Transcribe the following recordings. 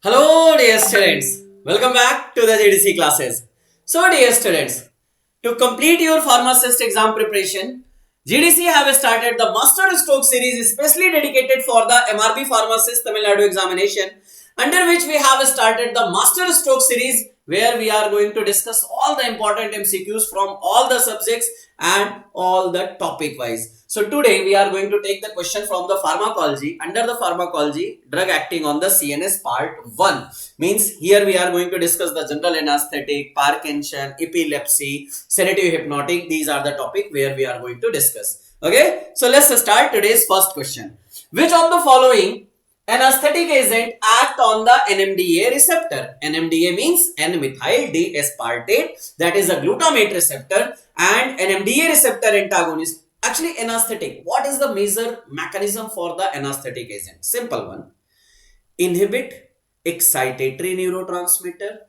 Hello dear students, welcome back to the GDC classes. So dear students, to complete your pharmacist exam preparation, GDC have started the Master Stroke series especially dedicated for the MRB Pharmacist Tamilnadu examination, under which we have started the Master Stroke series where we are going to discuss all the important MCQs from all the subjects and all the topic wise. So today we are going to take the question from the pharmacology. Under the pharmacology, drug acting on the CNS part 1. Means here we are going to discuss the general anesthetic, Parkinson, epilepsy, sedative hypnotic. These are the topic where we are going to discuss. Okay. So let's start today's first question. Which of the following anesthetic agent act on the NMDA receptor? NMDA means N-methyl-D-aspartate, that is a glutamate receptor, and NMDA receptor antagonist. Actually, anesthetic. What is the major mechanism for the anesthetic agent? Simple one. Inhibit excitatory neurotransmitter,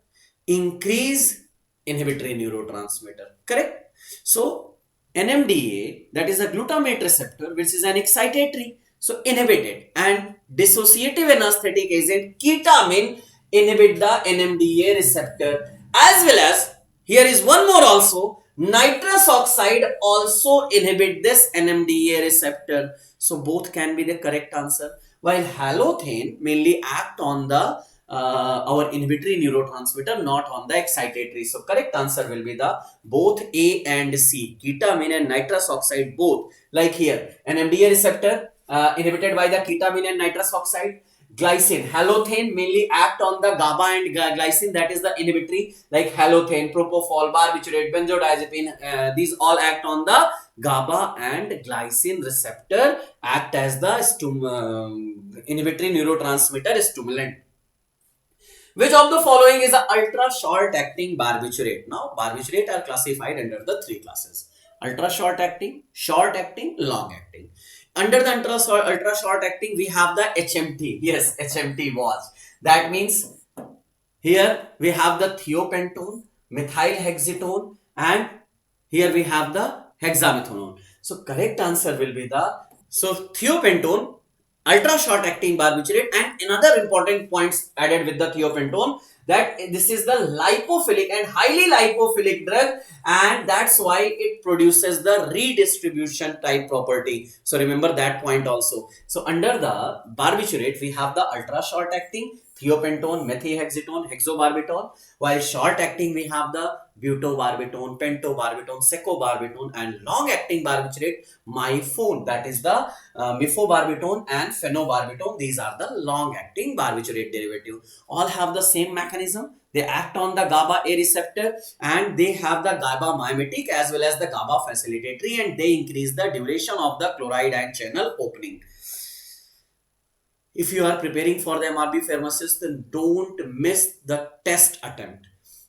increase inhibitory neurotransmitter. Correct? So, NMDA, that is a glutamate receptor, which is an excitatory. So, inhibit it. And dissociative anesthetic agent ketamine inhibit the NMDA receptor, as well as here is one more also. Nitrous oxide also inhibit this NMDA receptor. So both can be the correct answer. While halothane mainly act on the our inhibitory neurotransmitter, not on the excitatory. So correct answer will be the both A and C. Ketamine and nitrous oxide both. Like here, NMDA receptor inhibited by the ketamine and nitrous oxide. Glycine, halothane mainly act on the GABA and glycine, that is the inhibitory, like halothane, propofol, barbiturate, benzodiazepine, these all act on the GABA and glycine receptor, act as the inhibitory neurotransmitter stimulant. Which of the following is an ultra short acting barbiturate? Now, barbiturate are classified under the three classes: ultra short acting, long acting. Under the ultra short acting, we have the HMT. Yes, HMT watch. That means here we have the thiopentone, methyl hexitone, and here we have the hexamethanone. So correct answer will be the thiopentone, ultra short acting barbiturate. And another important points added with the thiopentone, that this is the lipophilic and highly lipophilic drug, and that's why it produces the redistribution type property. So remember that point also. So under the barbiturate, we have the ultra short acting thiopentone, methylhexitone, hexobarbitol, while short acting we have the butobarbitone, pentobarbitone, secobarbitone, and long acting barbiturate myphone, that is the mifobarbitone and phenobarbitone. These are the long acting barbiturate derivative. All have the same mechanism. They act on the GABA A receptor, and they have the GABA mimetic as well as the GABA facilitatory, and they increase the duration of the chloride ion channel opening. If you are preparing for the MRB pharmacist, then don't miss the test attempt.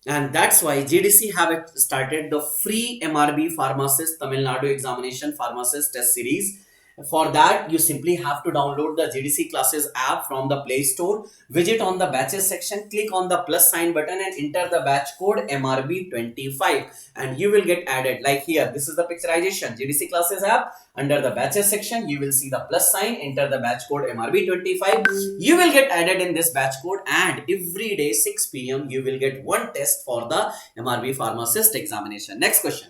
And that's why GDC have started the free MRB pharmacist Tamilnadu examination pharmacist test series. For that, you simply have to download the GDC classes app from the Play Store, visit on the batches section, click on the plus sign button and enter the batch code MRB25, and you will get added. Like here, this is the picturization. GDC classes app, under the batches section, you will see the plus sign, enter the batch code MRB25. You will get added in this batch code, and every day 6 p.m. you will get one test for the MRB pharmacist examination. Next question.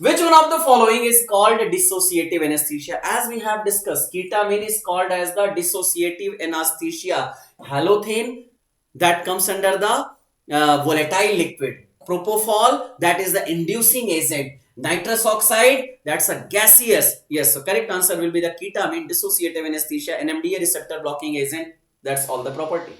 Which one of the following is called dissociative anesthesia? As we have discussed, ketamine is called as the dissociative anesthesia. Halothane, that comes under the volatile liquid. Propofol, that is the inducing agent. Nitrous oxide, that's a gaseous. Yes, so correct answer will be the ketamine, dissociative anesthesia, NMDA receptor blocking agent. That's all the property.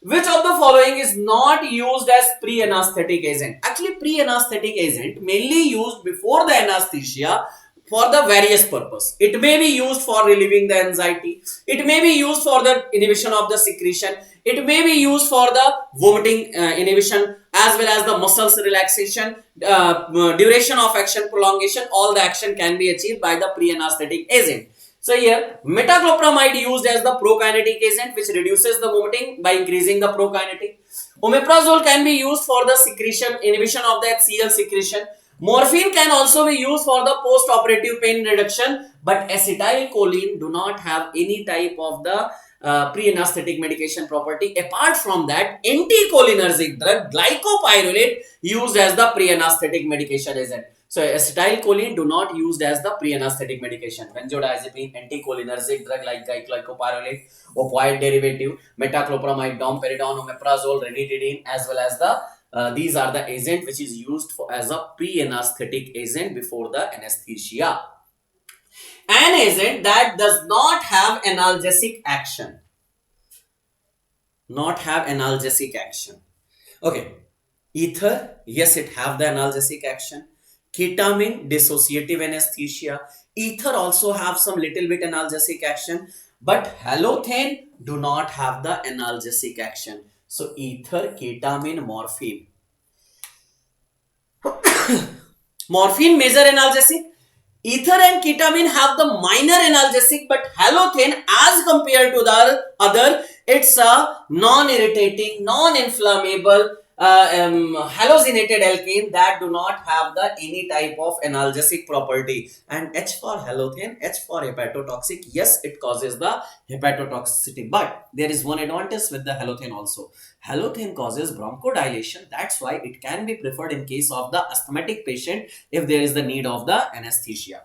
Which of the following is not used as pre-anesthetic agent? Actually, pre-anesthetic agent mainly used before the anesthesia for the various purpose. It may be used for relieving the anxiety. It may be used for the inhibition of the secretion. It may be used for the vomiting inhibition, as well as the muscles relaxation, duration of action prolongation. All the action can be achieved by the pre-anesthetic agent. So here, metoclopramide used as the prokinetic agent, which reduces the vomiting by increasing the prokinetic. Omeprazole can be used for the secretion, inhibition of the HCl secretion. Morphine can also be used for the post-operative pain reduction, but acetylcholine do not have any type of the pre-anesthetic medication property. Apart from that, anticholinergic drug 𝘂𝙀𝙎𝙏 used as the pre-anesthetic medication agent. So acetylcholine do not used as the pre-anesthetic medication. Benzodiazepine, anticholinergic drug like 𝘂𝙀𝙎𝙏, opioid derivative, metoclopramide, domperidone, omeprazole, ranitidine, as well as the these are the agent which is used for as a pre-anesthetic agent before the anesthesia. An agent that does not have analgesic action. Not have analgesic action. Okay. Ether, yes, it have the analgesic action. Ketamine, dissociative anesthesia. Ether also have some little bit analgesic action, but halothane do not have the analgesic action. So ether, ketamine, morphine. Morphine major analgesic. Ether and ketamine have the minor analgesic, but halothane as compared to the other, it's a non-irritating, non-inflammable, halogenicated alkane that do not have the any type of analgesic property. And H for halothane, H for hepatotoxic, yes, it causes the hepatotoxicity, but there is one advantage with the halothane also. Halothane causes bronchodilation, that's why it can be preferred in case of the asthmatic patient if there is the need of the anesthesia.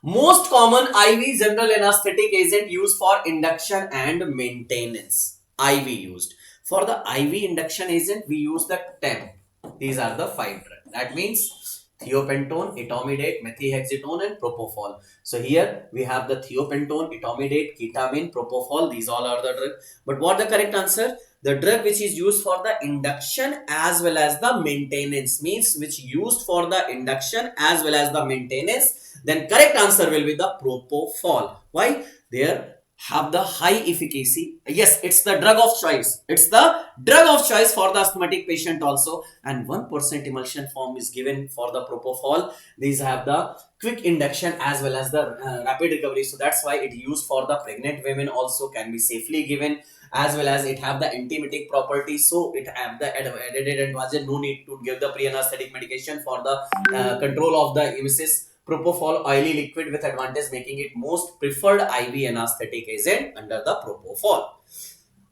Most common IV general anesthetic agent used for induction and maintenance. IV used. For the IV induction agent, we use the 10. These are the 5 drugs. That means thiopentone, etomidate, methylhexitone, and propofol. So here we have the thiopentone, etomidate, ketamine, propofol. These all are the drugs. But what the correct answer? The drug which is used for the induction as well as the maintenance, means which used for the induction as well as the maintenance. Then correct answer will be the propofol. Why? There have the high efficacy. Yes, it's the drug of choice. It's the drug of choice for the asthmatic patient also. And 1% emulsion form is given for the propofol. These have the quick induction as well as the rapid recovery. So that's why it used for the pregnant women also, can be safely given, as well as it have the antiemetic property. So it have the added advantage. No need to give the pre-anesthetic medication for the control of the emesis. Propofol, oily liquid with advantage, making it most preferred IV anesthetic agent under the propofol.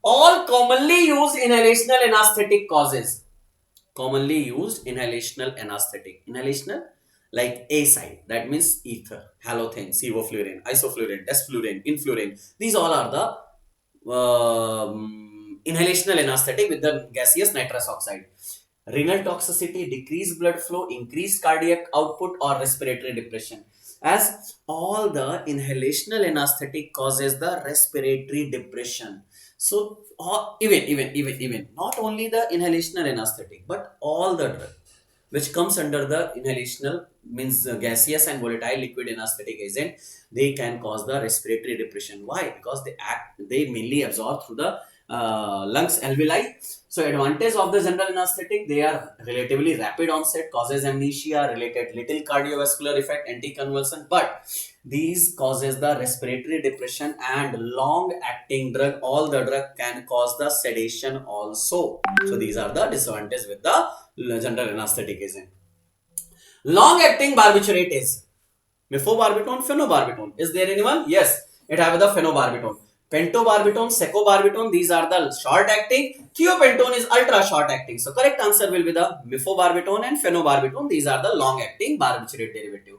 All commonly used inhalational anesthetic causes. Commonly used inhalational anesthetic. Inhalational like A-side, that means ether, halothane, sevoflurane, isoflurane, desflurane, influrane. These all are the inhalational anesthetic with the gaseous nitrous oxide. Renal toxicity, decreased blood flow, increased cardiac output, or respiratory depression. As all the inhalational anesthetic causes the respiratory depression. So even not only the inhalational anesthetic, but all the drug which comes under the inhalational, means gaseous and volatile liquid anesthetic agent, they can cause the respiratory depression. Why? Because they mainly absorb through the lungs alveoli. So advantage of the general anesthetic, they are relatively rapid onset, causes amnesia, related little cardiovascular effect, anticonvulsant, but these causes the respiratory depression. And long acting drug, all the drug can cause the sedation also. So these are the disadvantages with the general anesthetic agent. Long acting barbiturates, mifebarbital, phenobarbital. Is there anyone? Yes, it have the phenobarbital. Pentobarbital, secobarbital, these are the short acting. Thiopentone is ultra short acting. So correct answer will be the mifebarbital and phenobarbital. These are the long acting barbiturate derivative.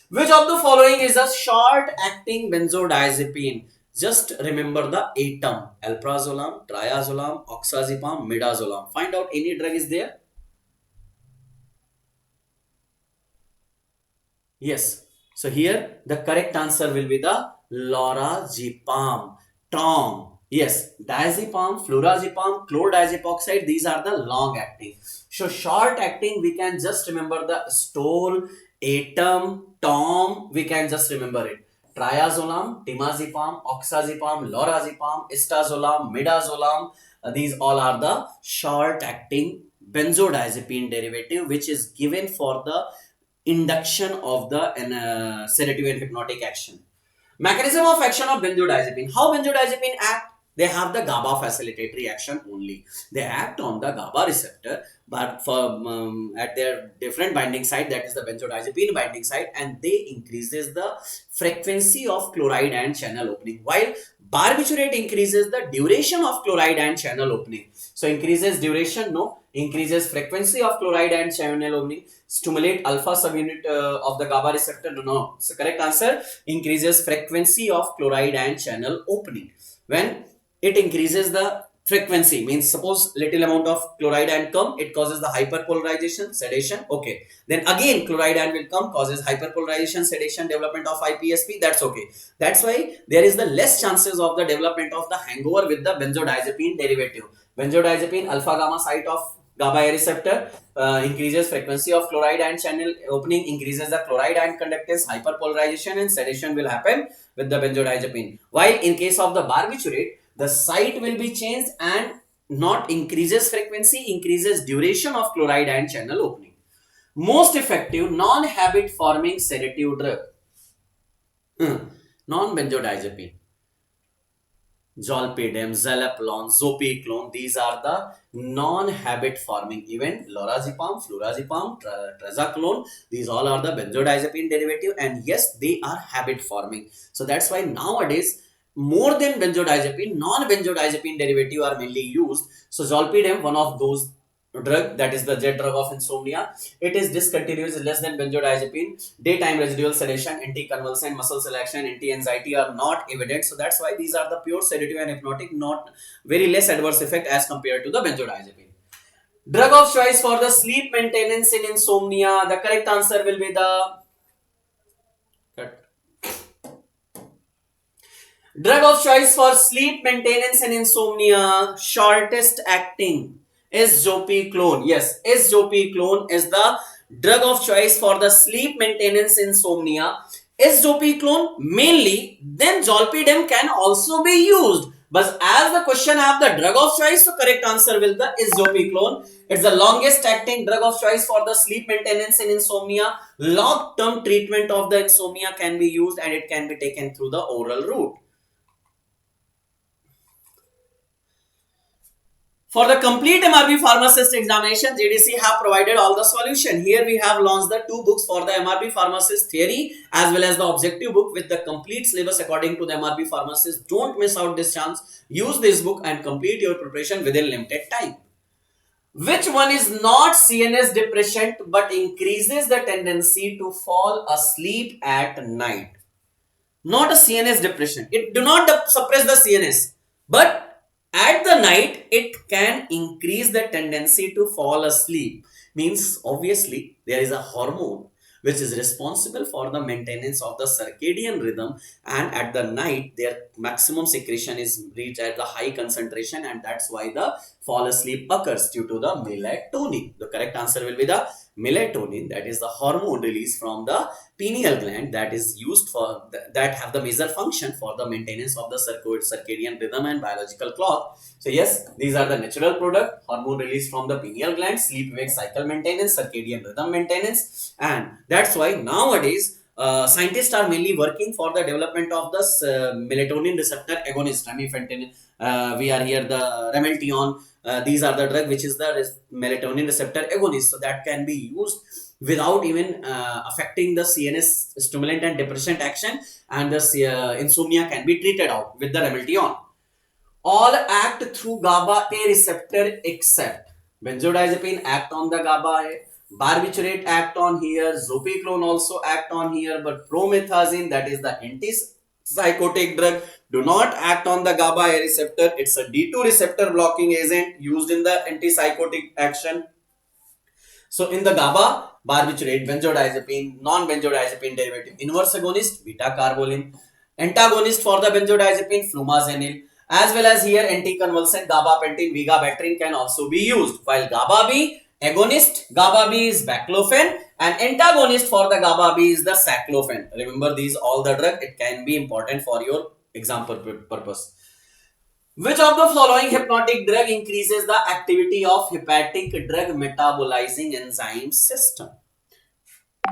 Which of the following is a short acting benzodiazepine? Just remember the atom: alprazolam, triazolam, oxazepam, midazolam. Find out any drug is there. Yes. So here the correct answer will be the lorazepam. Tom. Yes, diazepam, flurazepam, chlordiazepoxide, these are the long acting. So short acting, we can just remember the stole, atom, tom, we can just remember it. Triazolam, temazepam, oxazepam, lorazepam, istazolam, midazolam, these all are the short acting benzodiazepine derivative which is given for the induction of the sedative and hypnotic action. Mechanism of action of benzodiazepine. How benzodiazepine act? They have the GABA facilitatory action only. They act on the GABA receptor, but for at their different binding site, that is the benzodiazepine binding site, and they increases the frequency of chloride and channel opening. While Barbiturate increases the duration of chloride and channel opening. So increases duration, no. Increases frequency of chloride and channel opening. Stimulate alpha subunit of the GABA receptor, no. So correct answer, increases frequency of chloride and channel opening. When it increases the frequency, means suppose little amount of chloride ion come, it causes the hyperpolarization, sedation, okay. Then again chloride ion will come, causes hyperpolarization, sedation, development of IPSP, that's okay. That's why there is the less chances of the development of the hangover with the benzodiazepine derivative. Benzodiazepine alpha gamma site of GABA receptor increases frequency of chloride ion channel opening, increases the chloride ion conductance, hyperpolarization and sedation will happen with the benzodiazepine. While in case of the barbiturate, the site will be changed and not increases frequency, increases duration of chloride ion channel opening. Most effective non-habit forming sedative drug, non-benzodiazepine, zolpidem, zaleplon, zopiclone, these are the non-habit forming. Even lorazepam, flurazepam, trazaclone, these all are the benzodiazepine derivative, and yes, they are habit forming. So that's why nowadays more than benzodiazepine, non-benzodiazepine derivative are mainly used. So zolpidem, one of those drug, that is the jet drug of insomnia, it is discontinuous, less than benzodiazepine. Daytime residual sedation, anticonvulsant, muscle relaxation, anti-anxiety are not evident. So that's why these are the pure sedative and hypnotic, not very less adverse effect as compared to the benzodiazepine. Drug of choice for the sleep maintenance in insomnia, the correct answer will be the drug of choice for sleep maintenance and insomnia, shortest acting is zopiclone. Yes, zopiclone is the drug of choice for the sleep maintenance insomnia. Is zopiclone mainly, then zolpidem can also be used. But as the question have the drug of choice, so correct answer will be is zopiclone. It's the longest acting drug of choice for the sleep maintenance in insomnia. Long-term treatment of the insomnia can be used and it can be taken through the oral route. For the complete MRB pharmacist examination, JDC have provided all the solution. Here we have launched the 2 books for the MRB pharmacist theory as well as the objective book with the complete syllabus according to the MRB pharmacist. Don't miss out this chance. Use this book and complete your preparation within limited time. Which one is not CNS depressant but increases the tendency to fall asleep at night? Not a CNS depression. It do not suppress the CNS, but at the night, it can increase the tendency to fall asleep. Means obviously there is a hormone which is responsible for the maintenance of the circadian rhythm, and at the night their maximum secretion is reached at the high concentration, and that's why the fall asleep occurs due to the melatonin. The correct answer will be the melatonin, that is the hormone released from the pineal gland that is used for that have the major function for the maintenance of the circadian rhythm and biological clock. So yes, these are the natural product, hormone released from the pineal gland, sleep wake cycle maintenance, circadian rhythm maintenance, and that's why nowadays scientists are mainly working for the development of the melatonin receptor agonist, remifentanil. We are here the Remeltion. These are the drug which is the melatonin receptor agonist, so that can be used without even affecting the CNS stimulant and depressant action, and the insomnia can be treated out with the Remeltion. All act through GABA A receptor except benzodiazepine act on the GABA A, barbiturate act on here, zopiclone also act on here, but promethazine, that is the antipsychotic drug, do not act on the GABA A receptor. It's a D2 receptor blocking agent used in the antipsychotic action. So in the GABA, barbiturate, benzodiazepine, non-benzodiazepine derivative, inverse agonist, beta-carbolin, antagonist for the benzodiazepine, flumazenil, as well as here anticonvulsant, gabapentin, vigabatrin can also be used. While GABA B, agonist, GABA B is baclofen, and antagonist for the GABA B is the saclofen. Remember these all the drug, it can be important for your exam purpose. Which of the following hypnotic drug increases the activity of hepatic drug metabolizing enzyme system?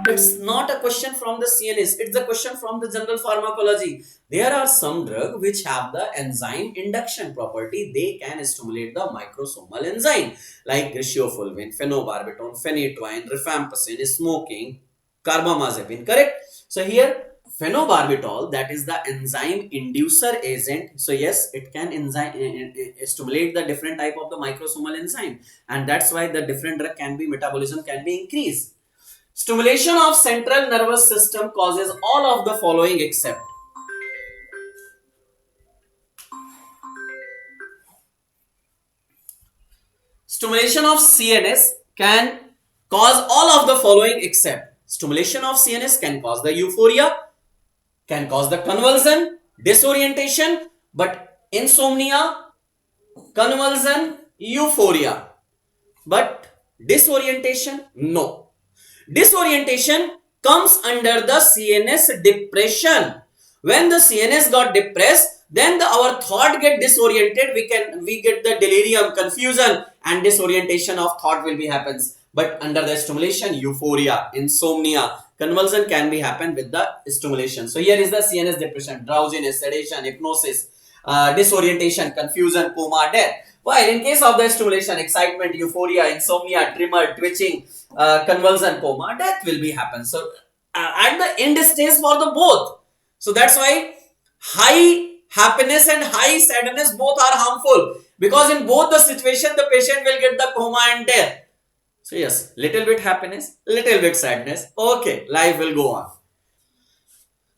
It's not a question from the CNS, it's a question from the general pharmacology. There are some drugs which have the enzyme induction property. They can stimulate the microsomal enzyme like retiofulvin, phenobarbital, phenytoin, rifampicin, smoking, carbamazepine, correct? So here phenobarbital, that is the enzyme inducer agent. So yes, it can stimulate the different type of the microsomal enzyme, and that's why the different drug can be metabolism can be increased. Stimulation of central nervous system causes all of the following except stimulation of CNS can cause all of the following except stimulation of CNS can cause the euphoria, can cause the convulsion, disorientation, but insomnia, convulsion, euphoria, but disorientation, no. Disorientation comes under the CNS depression. When the CNS got depressed, then our thought get disoriented. We get the delirium, confusion, and disorientation of thought will be happens. But under the stimulation, euphoria, insomnia, convulsion can be happen with the stimulation. So here is the CNS depression: drowsiness, sedation, hypnosis, disorientation, confusion, coma, death. While in case of the stimulation, excitement, euphoria, insomnia, tremor, twitching, convulsion, coma, death will be happen. So at the end stage for the both. So that's why high happiness and high sadness both are harmful, because in both the situation the patient will get the coma and death. So yes, little bit happiness, little bit sadness. Okay, life will go on.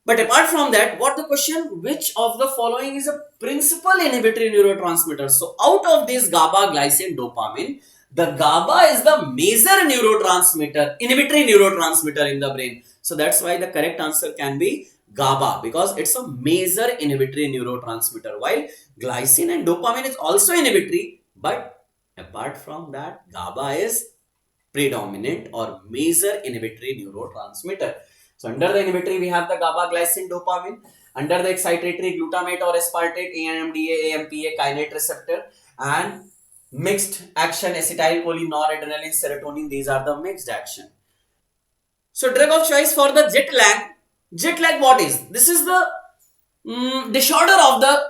But apart from that, what the question? Which of the following is a principal inhibitory neurotransmitter? So out of this GABA, glycine, dopamine, the GABA is the major neurotransmitter, inhibitory neurotransmitter in the brain. So that's why the correct answer can be GABA, because it's a major inhibitory neurotransmitter. While glycine and dopamine is also inhibitory, but apart from that, GABA is predominant or major inhibitory neurotransmitter. So under the inhibitory we have the GABA, glycine, dopamine. Under the excitatory, glutamate or aspartate, AMDA, AMPA, kainate receptor, and mixed action, acetylcholine, noradrenaline, serotonin. These are the mixed action. So drug of choice for the jet lag. Jet lag what is? This is the disorder of the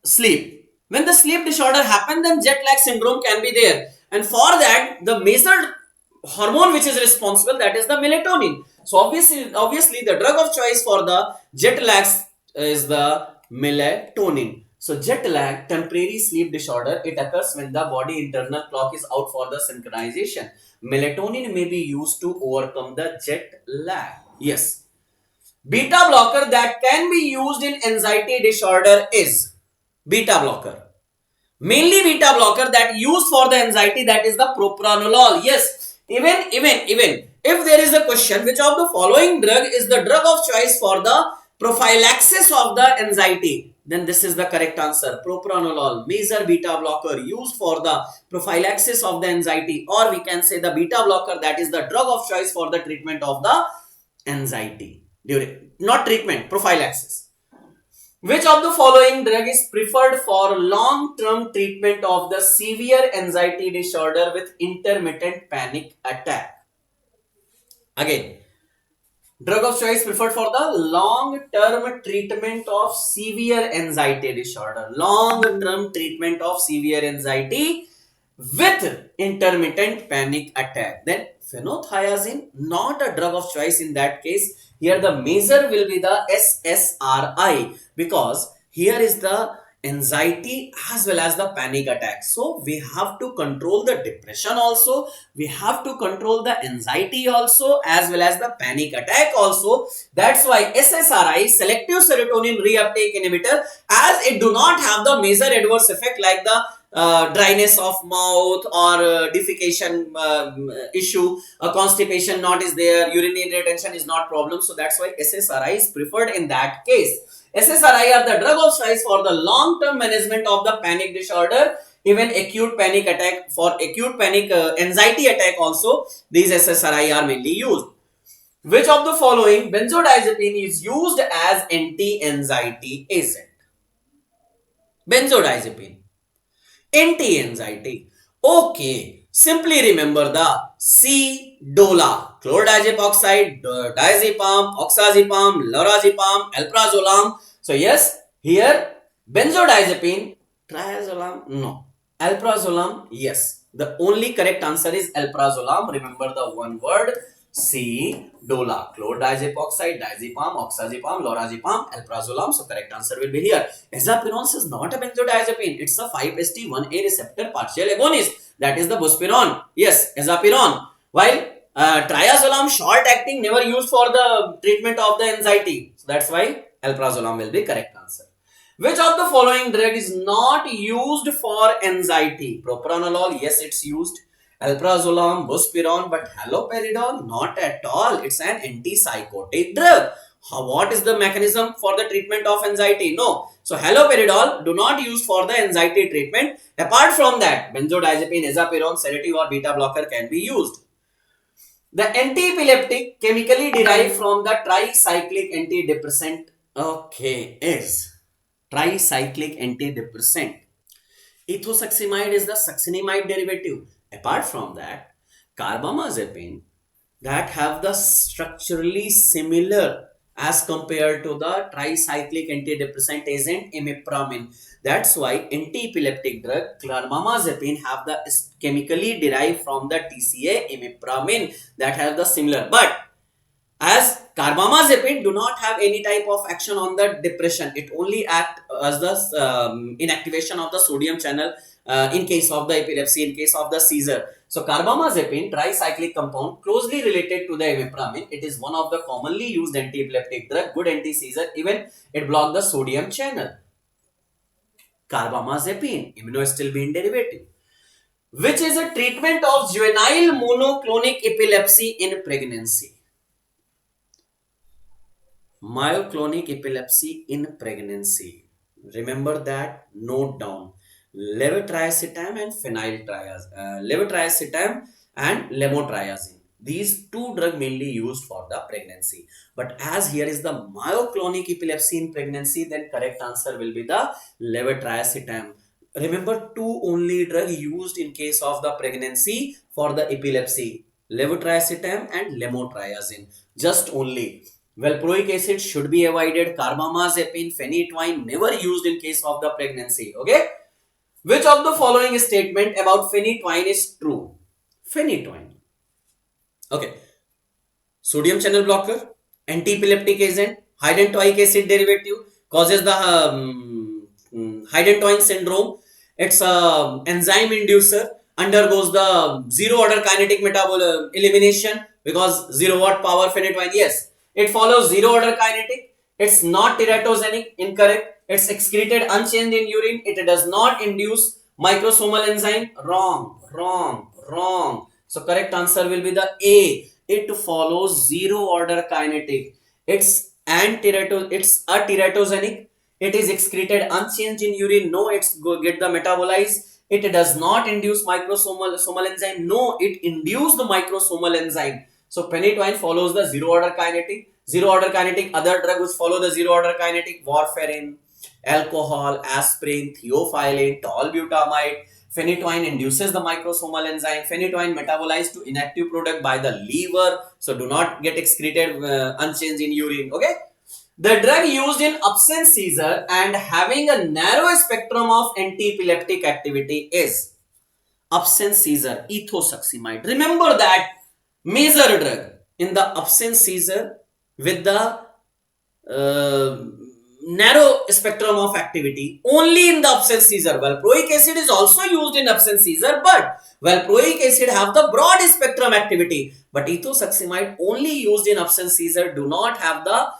sleep. When the sleep disorder happens, then jet lag syndrome can be there. And for that, the major hormone which is responsible, that is the melatonin. So obviously the drug of choice for the jet lag is the melatonin. So jet lag, temporary sleep disorder, it occurs when the body internal clock is out for the synchronization. Melatonin may be used to overcome the jet lag. Yes. Beta blocker that can be used in anxiety disorder is beta blocker. Mainly beta blocker that used for the anxiety, that is the propranolol. Yes, even if there is a question, which of the following drug is the drug of choice for the prophylaxis of the anxiety, then this is the correct answer. Propranolol, major beta blocker used for the prophylaxis of the anxiety, or we can say the beta blocker that is the drug of choice for the treatment of the anxiety. Not treatment, prophylaxis. Which of the following drug is preferred for long-term treatment of the severe anxiety disorder with intermittent panic attack? Again, drug of choice preferred for the long-term treatment of severe anxiety disorder. Long-term treatment of severe anxiety with intermittent panic attack. Then phenothiazine, not a drug of choice in that case. Here the measure will be the SSRI, because here is the anxiety as well as the panic attack. So we have to control the depression also, we have to control the anxiety also, as well as the panic attack also. That's why SSRI, selective serotonin reuptake inhibitor, as it do not have the major adverse effect like the dryness of mouth or defecation issue, constipation not is there, urinary retention is not problem. So that's why SSRI is preferred in that case. SSRI are the drug of choice for the long-term management of the panic disorder, even acute panic attack. For acute panic anxiety attack also, these SSRI are mainly used. Which of the following benzodiazepine is used as anti-anxiety agent? Benzodiazepine, anti-anxiety. Okay, simply remember the C-DOLA, chlordiazepam oxide, diazepam, oxazepam, lorazepam, alprazolam. So yes, here benzodiazepine, triazolam, no. Alprazolam, yes. The only correct answer is alprazolam. Remember the one word C. DOLA, chlordiazepoxide, diazepam, oxazepam, lorazepam, alprazolam. So correct answer will be here. Azapiron is not a benzodiazepine. It's a 5-HT1A receptor partial agonist. That is the buspirone. Yes, azapiron. While triazolam short acting, never used for the treatment of the anxiety. So that's why alprazolam will be correct answer. Which of the following drug is not used for anxiety? Propranolol, yes, it's used. Alprazolam, buspirone, but haloperidol, not at all. It's an antipsychotic drug. What is the mechanism for the treatment of anxiety? No. So haloperidol do not use for the anxiety treatment. Apart from that, benzodiazepine, azapirone, sedative or beta blocker can be used. The antiepileptic chemically derived from the tricyclic antidepressant, okay, is tricyclic antidepressant. Ethosuximide is the succinimide derivative. Apart from that, carbamazepine that have the structurally similar as compared to the tricyclic antidepressant agent imipramine. That's why anti-epileptic drug carbamazepine have the chemically derived from the TCA imipramine that have the similar. But as carbamazepine do not have any type of action on the depression, it only act as the inactivation of the sodium channel in case of the epilepsy, in case of the seizure. So carbamazepine, tricyclic compound, closely related to the imipramine. It is one of the commonly used anti-epileptic drug, good anti-seizure, even it blocks the sodium channel. Carbamazepine, immunostilbene derivative, which is a treatment of juvenile monoclonic epilepsy in pregnancy. Myoclonic epilepsy in pregnancy. Remember that, note down. Levetiracetam and levetiracetam and lemotriazine. These two drugs mainly used for the pregnancy. But as here is the myoclonic epilepsy in pregnancy, then correct answer will be the levetiracetam. Remember, two only drug used in case of the pregnancy for the epilepsy. Levetiracetam and lemotriazine. Just only. Valproic acid should be avoided. Carbamazepine, phenytoin never used in case of the pregnancy. Okay. Which of the following statement about phenytoin is true? Phenytoin. Okay. Sodium channel blocker, anti-epileptic agent, hydantoic acid derivative, causes the hydantoin syndrome. It's a enzyme inducer, undergoes the zero order kinetic metabolic elimination because 0 watt power phenytoin. Yes, it follows zero order kinetic. It's not teratogenic, incorrect. It's excreted unchanged in urine. It does not induce microsomal enzyme. Wrong, wrong, wrong. So correct answer will be the A. It follows zero order kinetic. It's teratogenic. It is excreted unchanged in urine. No, it's get the metabolized. It does not induce microsomal enzyme. No, it induced the microsomal enzyme. So phenytoin follows the zero order kinetic. Zero order kinetic, other drugs which follow the zero order kinetic, warfarin, alcohol, aspirin, theophylline, tolbutamide. Phenytoin induces the microsomal enzyme. Phenytoin metabolized to inactive product by the liver. So do not get excreted unchanged in urine. Okay. The drug used in absence seizure and having a narrow spectrum of anti-epileptic activity is absence seizure, ethosuximide. Remember that major drug in the absence seizure with the narrow spectrum of activity only in the absence seizure. Valproic acid is also used in absence seizure, but valproic acid have the broad spectrum activity, but ethosuximide only used in absence seizure do not have the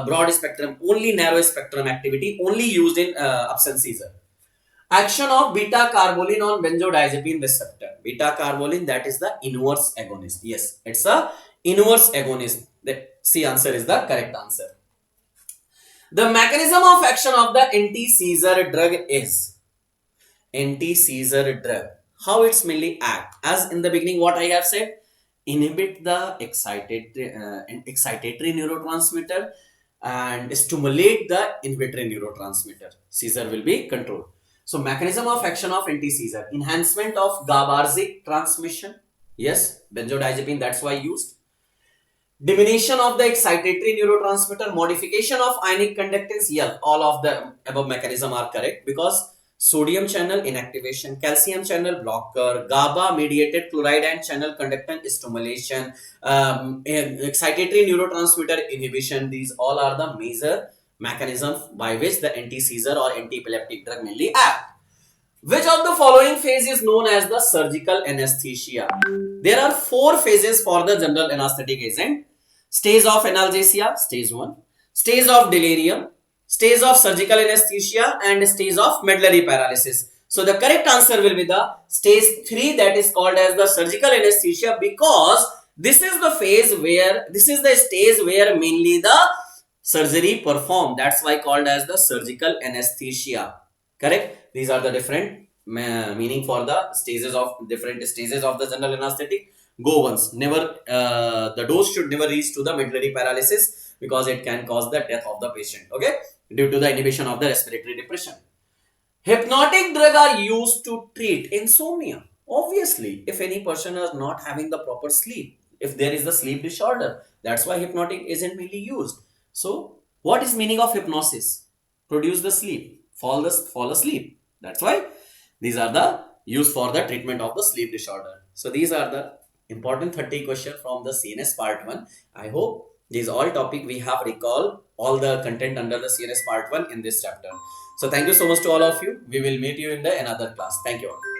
broad spectrum, only narrow spectrum activity, only used in absence seizure. Action of beta carbolin on benzodiazepine receptor. Beta carbolin, that is the inverse agonist. Yes, it's a inverse agonist. The C answer is the correct answer. The mechanism of action of the anti-seizure drug is anti-seizure drug. How it's mainly act? As in the beginning, what I have said, inhibit the excitatory neurotransmitter and stimulate the inhibitory neurotransmitter. Seizure will be controlled. So mechanism of action of anti-seizure, enhancement of GABAergic transmission. Yes, benzodiazepine, that's why used. Diminution of the excitatory neurotransmitter, modification of ionic conductance. Yeah, all of the above mechanism are correct because sodium channel inactivation, calcium channel blocker, GABA mediated chloride and channel conductance stimulation, excitatory neurotransmitter inhibition. These all are the major mechanisms by which the anti-seizure or anti-epileptic drug mainly act. Which of the following phase is known as the surgical anesthesia? There are 4 phases for the general anesthetic agent. Stage of analgesia, stage 1. Stage of delirium, stage of surgical anesthesia, and stage of medullary paralysis. So the correct answer will be the stage 3, that is called as the surgical anesthesia, because this is the phase where, this is the stage where mainly the surgery performed. That's why called as the surgical anesthesia. Correct? These are the different meaning for the stages of different stages of the general anesthetic. Go once. Never, the dose should never reach to the medullary paralysis, because it can cause the death of the patient. Okay, due to the inhibition of the respiratory depression. Hypnotic drugs are used to treat insomnia. Obviously, if any person is not having the proper sleep, if there is the sleep disorder, that's why hypnotic isn't mainly used. So, what is meaning of hypnosis? Produce the sleep, fall asleep. That's why these are the used for the treatment of the sleep disorder. So these are the important 30 questions from the CNS part 1. I hope these all topic we have recalled all the content under the CNS part 1 in this chapter. So thank you so much to all of you. We will meet you in the another class. Thank you all.